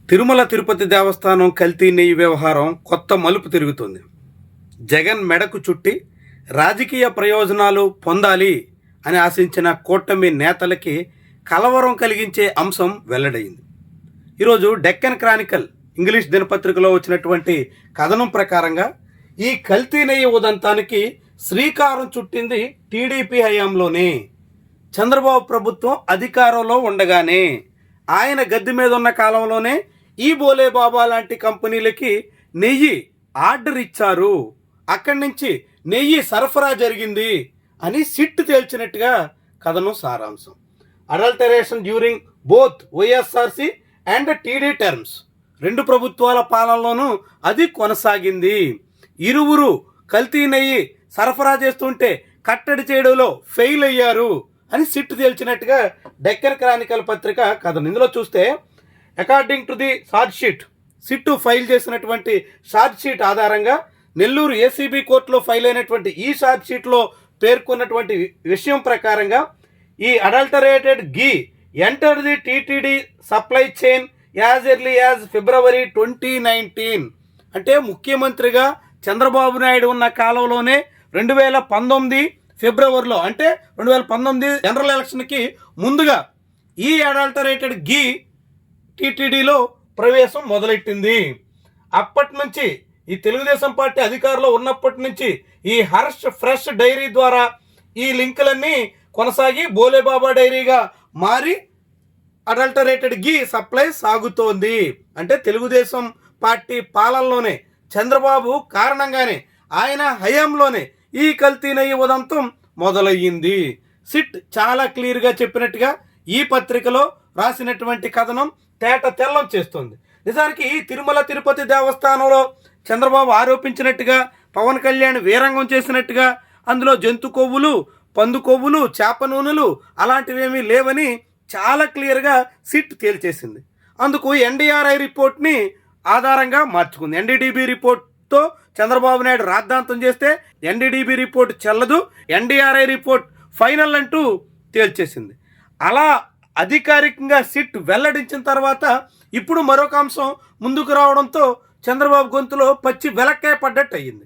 తిరుమల తిరుపతి దేవస్థానం కల్తీ నెయ్యి వ్యవహారం కొత్త మలుపు తిరుగుతుంది. జగన్ మెడకు చుట్టి రాజకీయ ప్రయోజనాలు పొందాలి అని ఆశించిన కూటమి నేతలకి కలవరం కలిగించే అంశం వెల్లడైంది. ఈరోజు డెక్కన్ క్రానికల్ ఇంగ్లీష్ దినపత్రికలో వచ్చినటువంటి కథనం ప్రకారంగా ఈ కల్తీ నెయ్యి ఉదంతానికి శ్రీకారం చుట్టింది టీడీపీ హయాంలోనే. చంద్రబాబు ప్రభుత్వం అధికారంలో ఉండగానే, ఆయన గద్దె మీద ఉన్న కాలంలోనే ఈ బోలే బాబా లాంటి కంపెనీలకి నెయ్యి ఆర్డర్ ఇచ్చారు, అక్కడి నుంచి నెయ్యి సరఫరా జరిగింది అని సిట్ తేల్చినట్టుగా కథనం సారాంశం. Adulteration during both YSRC and TD terms, రెండు ప్రభుత్వాల పాలనలోనూ అది కొనసాగింది. ఇరువురు కల్తీ నెయ్యి సరఫరా చేస్తుంటే కట్టడి చేయడంలో ఫెయిల్ అయ్యారు అని సిట్ తేల్చినట్టుగా డెక్కన్ క్రానికల్ పత్రిక కథనం. ఇందులో చూస్తే according to the charge sheet, sit file చేసినటువంటి ఛార్జ్ షీట్ ఆధారంగా నెల్లూరు ఏసీబీ కోర్టులో ఫైల్ అయినటువంటి ఈ ఛార్జ్ షీట్లో పేర్కొన్నటువంటి విషయం ప్రకారంగా ఈ adulterated ghee enter the TTD supply chain as early as February 2019. అంటే ముఖ్యమంత్రిగా చంద్రబాబు నాయుడు ఉన్న కాలంలోనే 2019 ఫిబ్రవరిలో, అంటే 2019 జనరల్ ఎలక్షన్కి ముందుగా ఈ అడల్టరేటెడ్ ఘీ టీటీడీలో ప్రవేశం మొదలెట్టింది. అప్పటి నుంచి ఈ తెలుగుదేశం పార్టీ అధికారంలో ఉన్నప్పటి నుంచి ఈ హర్ష్ ఫ్రెష్ డైరీ ద్వారా ఈ లింకులన్నీ కొనసాగి బోలేబాబా డైరీగా మారి అడల్టరేటెడ్ ఘీ సప్లై సాగుతోంది. అంటే తెలుగుదేశం పార్టీ పాలనలోనే, చంద్రబాబు కారణంగానే, ఆయన హయాంలోనే ఈ కల్తీ నెయ్యి ఉదంతం మొదలయ్యింది. సిట్ చాలా క్లియర్గా చెప్పినట్టుగా ఈ పత్రికలో రాసినటువంటి కథనం తేట తెల్లం చేస్తుంది. నిజానికి తిరుమల తిరుపతి దేవస్థానంలో చంద్రబాబు ఆరోపించినట్టుగా, పవన్ కళ్యాణ్ వీరంగం చేసినట్టుగా అందులో జంతు కొవ్వులు, పందు కొవ్వులు, చేప నూనెలు అలాంటివేమీ లేవని చాలా క్లియర్గా సిట్ తేల్చేసింది. అందుకు ఎన్డీఆర్ఐ రిపోర్ట్ని ఆధారంగా మార్చుకుంది. ఎన్డీడీబీ రిపోర్ట్తో చంద్రబాబు నాయుడు రాద్ధాంతం చేస్తే ఎన్డీడీబీ రిపోర్ట్ చెల్లదు, ఎన్డీఆర్ఐ రిపోర్ట్ ఫైనల్ అంటూ తేల్చేసింది. అలా అధికారికంగా సిట్ వెల్లడించిన తర్వాత ఇప్పుడు మరొక అంశం ముందుకు రావడంతో చంద్రబాబు గొంతులో పచ్చి వెలక్కాయ పడ్డట్టు అయ్యింది.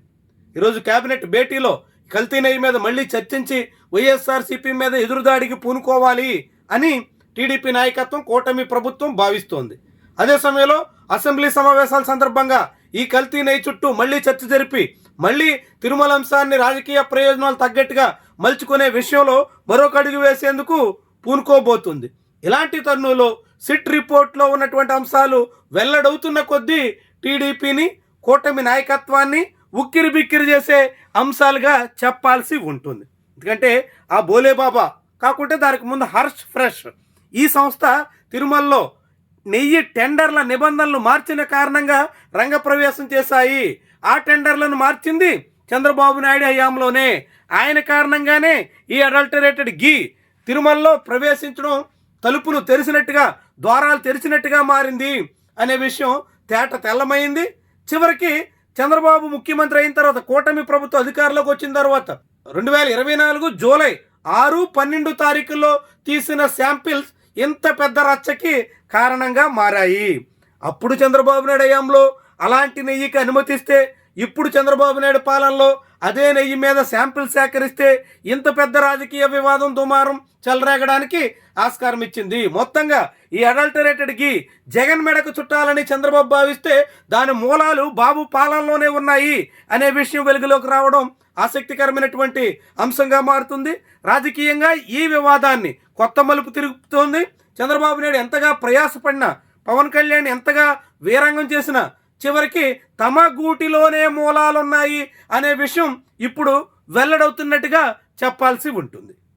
ఈరోజు కేబినెట్ భేటీలో కల్తీ నెయ్యి మీద మళ్ళీ చర్చించి వైఎస్ఆర్సీపీ మీద ఎదురుదాడికి పూనుకోవాలి అని టీడీపీ నాయకత్వం, కూటమి ప్రభుత్వం భావిస్తోంది. అదే సమయంలో అసెంబ్లీ సమావేశాల సందర్భంగా ఈ కల్తీ నెయ్యి చుట్టూ మళ్ళీ చర్చ జరిపి మళ్ళీ తిరుమల అంశాన్ని రాజకీయ ప్రయోజనాలు తగ్గట్టుగా మలుచుకునే విషయంలో మరొక అడుగు వేసేందుకు పూనుకోబోతుంది. ఇలాంటి తరుణంలో సిట్ రిపోర్ట్లో ఉన్నటువంటి అంశాలు వెల్లడవుతున్న కొద్దీ టీడీపీని, కూటమి నాయకత్వాన్ని ఉక్కిరి బిక్కిరి చేసే అంశాలుగా చెప్పాల్సి ఉంటుంది. ఎందుకంటే ఆ బోలేబాబా కాకుంటే దానికి ముందు హర్ష్ ఫ్రెష్ ఈ సంస్థ తిరుమలలో నెయ్యి టెండర్ల నిబంధనలు మార్చిన కారణంగా రంగప్రవేశం చేశాయి. ఆ టెండర్లను మార్చింది చంద్రబాబు నాయుడు హయాంలోనే. ఆయన కారణంగానే ఈ అడల్టరేటెడ్ ఘీ తిరుమలలో ప్రవేశించడం తలుపులు తెరిచినట్టుగా, ద్వారాలు తెరిచినట్టుగా మారింది అనే విషయం తేట తెల్లమైంది. చివరికి చంద్రబాబు ముఖ్యమంత్రి అయిన తర్వాత, కూటమి ప్రభుత్వం అధికారంలోకి వచ్చిన తర్వాత 2024 జూలై 6, 12 తారీఖుల్లో తీసిన శాంపిల్స్ ఇంత పెద్ద రచ్చకి కారణంగా మారాయి. అప్పుడు చంద్రబాబు నాయుడు హయాంలో అలాంటి నెయ్యికి అనుమతిస్తే, ఇప్పుడు చంద్రబాబు నాయుడు పాలనలో అదే నెయ్యి మీద శాంపిల్ సేకరిస్తే ఇంత పెద్ద రాజకీయ వివాదం, దుమారం చెలరేగడానికి ఆస్కారం ఇచ్చింది. మొత్తంగా ఈ అడల్టరేటెడ్ ఘీ జగన్ మెడకు చుట్టాలని చంద్రబాబు భావిస్తే దాని మూలాలు బాబు పాలనలోనే ఉన్నాయి అనే విషయం వెలుగులోకి రావడం ఆసక్తికరమైనటువంటి అంశంగా మారుతుంది. రాజకీయంగా ఈ వివాదాన్ని కొత్త మలుపు తిరుగుతోంది. చంద్రబాబు నాయుడు ఎంతగా ప్రయాసపడినా, పవన్ కళ్యాణ్ ఎంతగా వీరంగం చేసినా చివరికి తమ గూటిలోనే మూలాలున్నాయి అనే విషయం ఇప్పుడు వెల్లడవుతున్నట్టుగా చెప్పాల్సి ఉంటుంది.